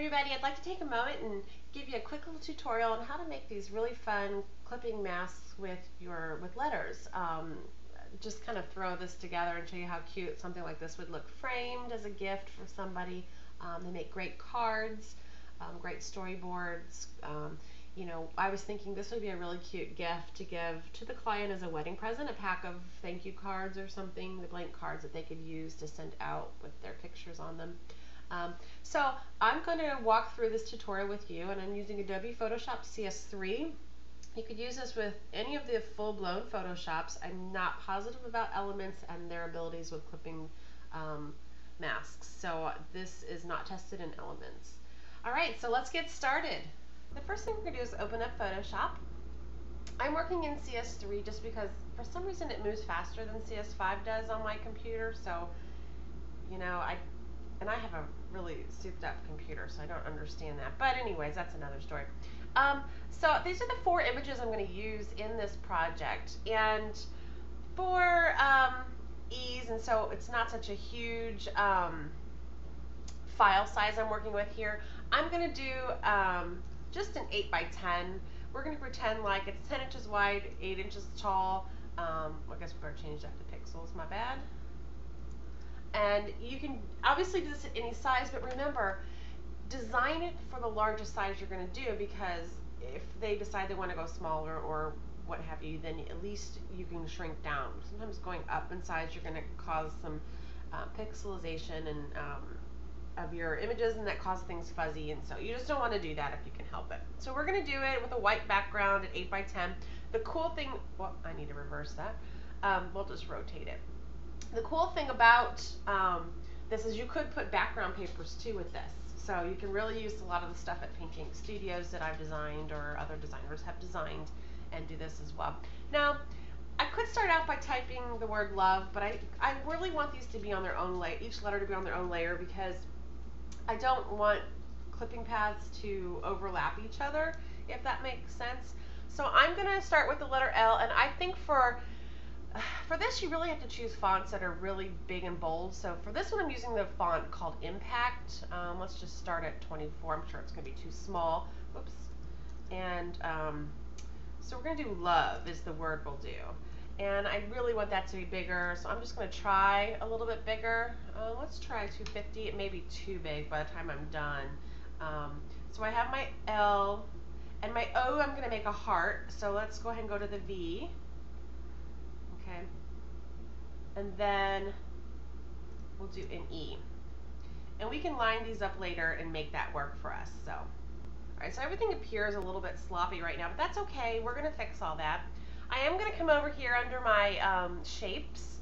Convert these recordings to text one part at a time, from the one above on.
everybody, I'd like to take a moment and give you a quick little tutorial on how to make these really fun clipping masks with letters. Just kind of throw this together and show you how cute something like this would look framed as a gift for somebody. They make great cards, great storyboards. I was thinking this would be a really cute gift to give to the client as a wedding present, a pack of thank you cards or something, the blank cards that they could use to send out with their pictures on them. So I'm going to walk through this tutorial with you, and I'm using Adobe Photoshop CS3. You could use this with any of the full-blown Photoshops. I'm not positive about Elements and their abilities with clipping masks, so this is not tested in Elements. Alright, so let's get started. The first thing we're going to do is open up Photoshop. I'm working in CS3 just because for some reason it moves faster than CS5 does on my computer, so I have a really souped up computer, so I don't understand that. But anyways, that's another story. So these are the 4 images I'm going to use in this project. And for ease, and so it's not such a huge file size I'm working with here, I'm going to do just an 8 by 10. We're going to pretend like it's 10 inches wide, 8 inches tall. I guess we better change that to pixels, my bad. And you can obviously do this at any size, but remember, design it for the largest size you're going to do, because if they decide they want to go smaller or what have you, then at least you can shrink down. Sometimes going up in size, you're going to cause some pixelization and of your images, and that causes things fuzzy, and so you just don't want to do that if you can help it. So we're going to do it with a white background at 8 by 10. The cool thing, well, I need to reverse that. We'll just rotate it. The cool thing about this is you could put background papers too with this. So you can really use a lot of the stuff at painting studios that I've designed or other designers have designed and do this as well. Now, I could start out by typing the word love, but I really want these to be on their own layer, each letter to be on their own layer, because I don't want clipping paths to overlap each other, if that makes sense. So I'm going to start with the letter L, and I think for this, you really have to choose fonts that are really big and bold. So for this one, I'm using the font called Impact. Let's just start at 24. I'm sure it's going to be too small. Whoops. And so we're going to do love is the word we'll do. And I really want that to be bigger, so I'm just going to try a little bit bigger. Let's try 250. It may be too big by the time I'm done. So I have my L, and my O I'm going to make a heart. So let's go ahead and go to the V. Okay, and then we'll do an E. And we can line these up later and make that work for us. So, all right, so everything appears a little bit sloppy right now, but that's okay. We're going to fix all that. I am going to come over here under my shapes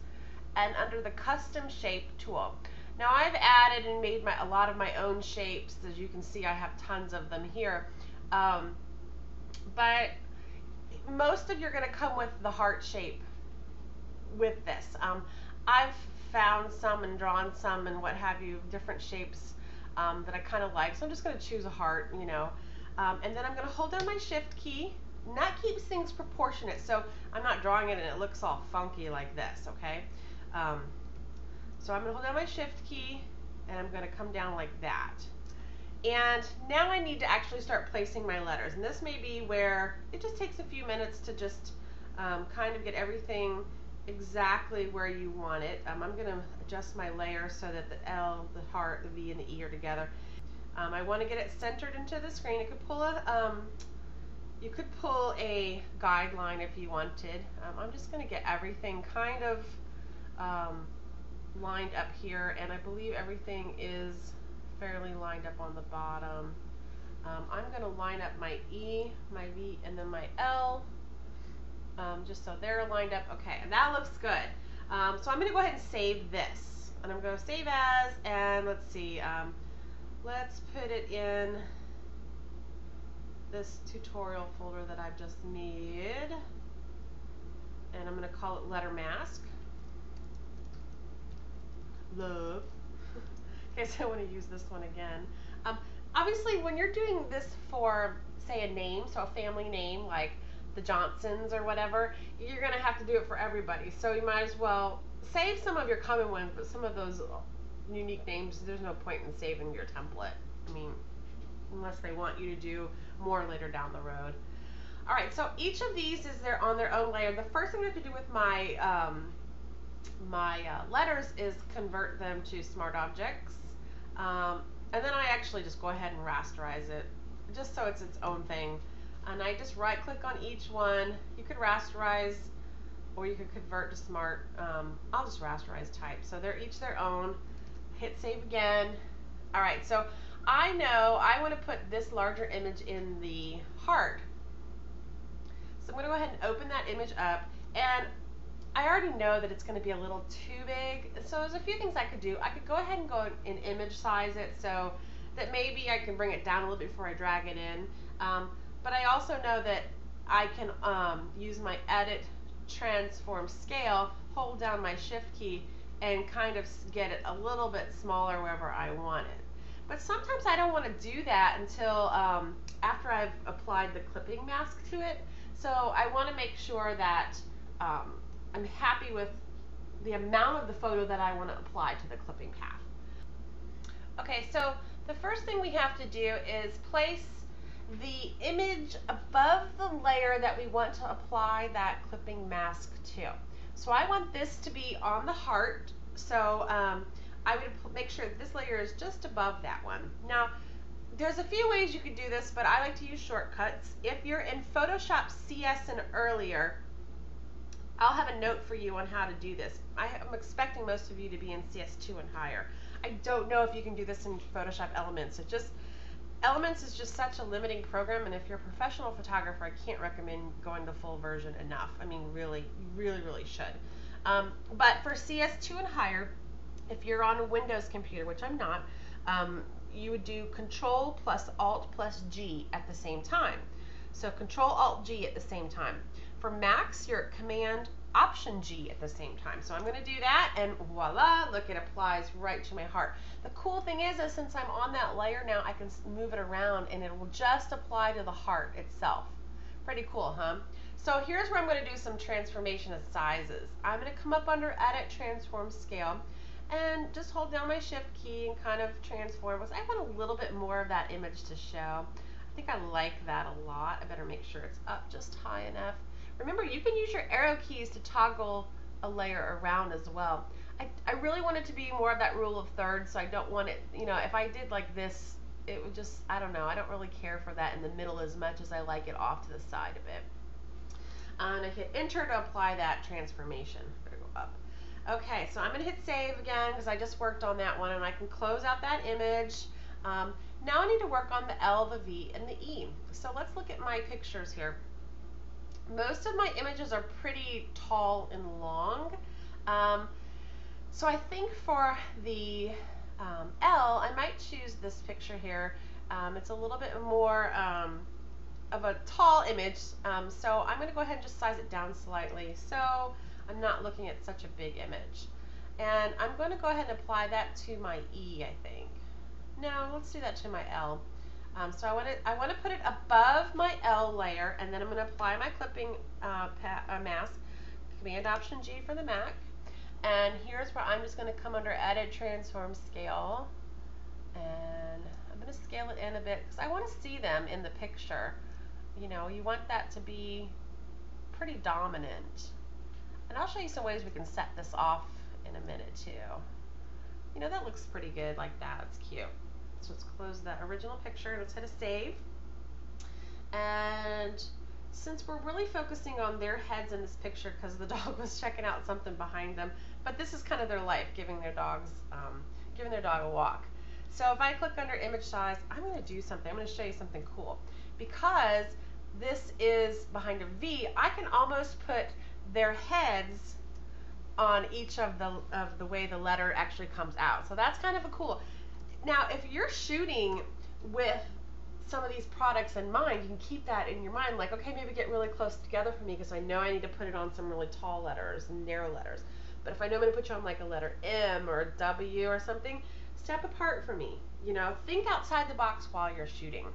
and under the custom shape tool. Now I've added and made a lot of my own shapes. As you can see, I have tons of them here. But most of you are going to come with the heart shape with this. I've found some and drawn some and what have you, different shapes that I kind of like. So I'm just going to choose a heart, and then I'm going to hold down my shift key. And that keeps things proportionate, so I'm not drawing it and it looks all funky like this, okay? So I'm going to hold down my shift key, and I'm going to come down like that. And now I need to actually start placing my letters. And this may be where it just takes a few minutes to just kind of get everything exactly where you want it. I'm going to adjust my layer so that the L, the heart, the V, and the E are together. I want to get it centered into the screen. You could pull a guideline if you wanted. I'm just going to get everything kind of lined up here, and I believe everything is fairly lined up on the bottom. I'm going to line up my E, my V, and then my L. Just so they're lined up. Okay, and that looks good. So I'm going to go ahead and save this. And I'm going to save as, and let's see, let's put it in this tutorial folder that I've just made. And I'm going to call it Letter Mask. Love. Okay, so I want to use this one again. Obviously, when you're doing this for, say, a name, so a family name, like the Johnsons or whatever, you're going to have to do it for everybody. So you might as well save some of your common ones, but some of those unique names, there's no point in saving your template. I mean, unless they want you to do more later down the road. All right, so each of these is on their own layer. The first thing I have to do with my letters is convert them to smart objects. And then I actually just go ahead and rasterize it, just so it's its own thing. And I just right click on each one. You could rasterize or you could convert to smart. I'll just rasterize type. So they're each their own. Hit save again. All right, so I know I want to put this larger image in the heart. So I'm going to go ahead and open that image up, and I already know that it's going to be a little too big. So there's a few things I could do. I could go ahead and go and image size it so that maybe I can bring it down a little bit before I drag it in. But I also know that I can use my edit transform scale, hold down my shift key, and kind of get it a little bit smaller wherever I want it. But sometimes I don't want to do that until after I've applied the clipping mask to it. So I want to make sure that I'm happy with the amount of the photo that I want to apply to the clipping path. Okay, so the first thing we have to do is place the image above the layer that we want to apply that clipping mask to. So I want this to be on the heart, so I would make sure that this layer is just above that one. Now, there's a few ways you could do this, but I like to use shortcuts. If you're in Photoshop CS and earlier, I'll have a note for you on how to do this. I'm expecting most of you to be in CS2 and higher. I don't know if you can do this in Photoshop Elements. Elements is just such a limiting program, and if you're a professional photographer, I can't recommend going the full version enough. I mean, really, you really should. But for CS2 and higher, if you're on a Windows computer, which I'm not, you would do Control plus Alt plus G at the same time. So Control Alt G at the same time. For Macs, you're at Command Option G at the same time. So I'm going to do that, and voila, look, it applies right to my heart. The cool thing is since I'm on that layer now, I can move it around and it will just apply to the heart itself. Pretty cool, huh? So here's where I'm going to do some transformation of sizes. I'm going to come up under Edit Transform Scale and just hold down my Shift key and kind of transform, because I want a little bit more of that image to show. I think I like that a lot. I better make sure it's up just high enough. Remember, you can use your arrow keys to toggle a layer around as well. I really want it to be more of that rule of thirds, so I don't want it, you know, if I did like this, it would just, I don't know, I don't really care for that in the middle as much as I like it off to the side of it. And I hit enter to apply that transformation. Better go up. Okay, so I'm going to hit save again because I just worked on that one, and I can close out that image. Now I need to work on the L, the V, and the E. So let's look at my pictures here. Most of my images are pretty tall and long. So I think for the L, I might choose this picture here. It's a little bit more of a tall image, so I'm going to go ahead and just size it down slightly so I'm not looking at such a big image. And I'm going to go ahead and apply that to my E, I think. No, let's do that to my L. So I want to put it above my L layer, and then I'm going to apply my clipping mask, Command Option G for the Mac. And here's where I'm just going to come under Edit Transform Scale, and I'm going to scale it in a bit because I want to see them in the picture. You know, you want that to be pretty dominant. And I'll show you some ways we can set this off in a minute too. You know, that looks pretty good like that. It's cute. So let's close that original picture. Let's hit a save. And since we're really focusing on their heads in this picture because the dog was checking out something behind them, but this is kind of their life, giving their dog a walk. So if I click under image size, I'm going to do something. I'm going to show you something cool. Because this is behind a V, I can almost put their heads on each of the way the letter actually comes out. So that's kind of a cool. Now, if you're shooting with some of these products in mind, you can keep that in your mind, like, okay, maybe get really close together for me because I know I need to put it on some really tall letters and narrow letters. But if I know I'm going to put you on like a letter M or a W or something, step apart for me. You know, think outside the box while you're shooting.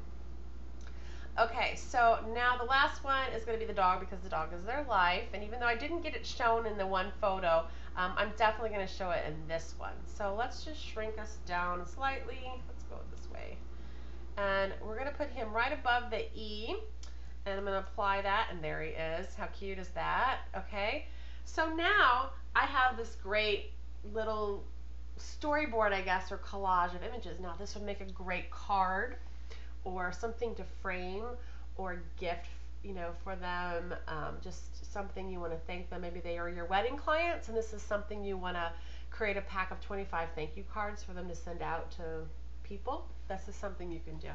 Okay, so now the last one is going to be the dog because the dog is their life. And even though I didn't get it shown in the one photo, I'm definitely going to show it in this one. So let's just shrink us down slightly. Let's go this way. And we're going to put him right above the E. And I'm going to apply that, and there he is. How cute is that? Okay. So now I have this great little storyboard, I guess, or collage of images. Now this would make a great card or something to frame or gift, for them. Just something you want to thank them. Maybe they are your wedding clients, and this is something you want to create a pack of 25 thank you cards for them to send out to people. This is something you can do.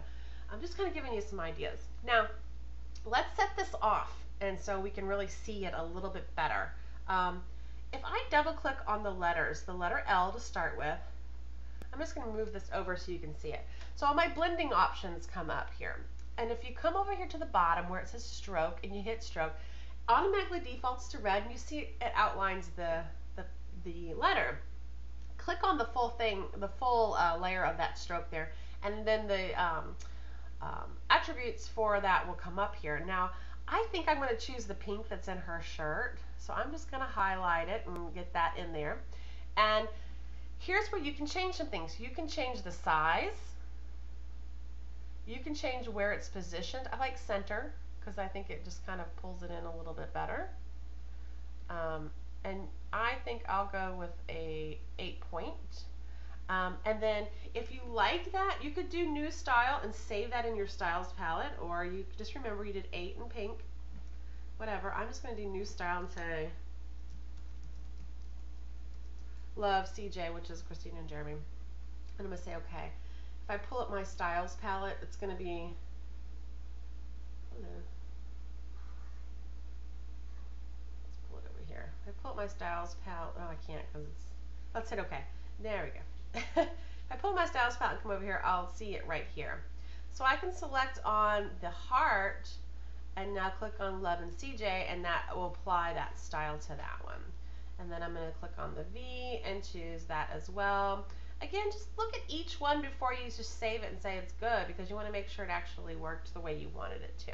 I'm just kind of giving you some ideas. Now, let's set this off, and so we can really see it a little bit better. If I double click on the letters, the letter L to start with, I'm just going to move this over so you can see it. So all my blending options come up here. And if you come over here to the bottom where it says stroke and you hit stroke, automatically defaults to red, and you see it outlines the letter. Click on the full thing, the full layer of that stroke there, and then the attributes for that will come up here. Now, I think I'm going to choose the pink that's in her shirt. So I'm just going to highlight it and get that in there. And here's where you can change some things. You can change the size. You can change where it's positioned. I like center because I think it just kind of pulls it in a little bit better. And I think I'll go with a 8 point. And then if you like that, you could do new style and save that in your styles palette, or you just remember you did 8 in pink. Whatever. I'm just going to do new style and say love CJ, which is Christina and Jeremy. And I'm going to say okay. If I pull up my styles palette, it's going to be, hello. Let's pull it over here. If I pull up my styles palette, oh, I can't because it's, let's hit okay. There we go. If I pull my styles palette and come over here, I'll see it right here. So I can select on the heart and now click on Love and CJ, and that will apply that style to that one. And then I'm going to click on the V and choose that as well. Again, just look at each one before you just save it and say it's good, because you want to make sure it actually worked the way you wanted it to.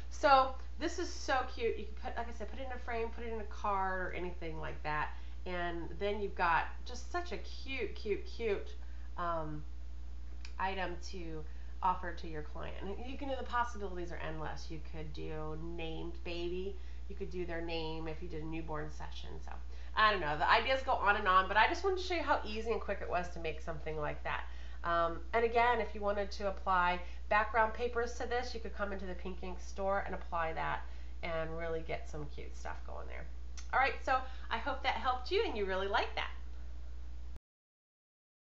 So this is so cute. You can put, like I said, put it in a frame, put it in a card or anything like that. And then you've got just such a cute, cute, cute item to offer to your client. And you can do, the possibilities are endless. You could do named baby. You could do their name if you did a newborn session. So I don't know. The ideas go on, but I just wanted to show you how easy and quick it was to make something like that. And again, if you wanted to apply background papers to this, you could come into the Pink Ink store and apply that and really get some cute stuff going there. All right, so I hope that helped you and you really like that.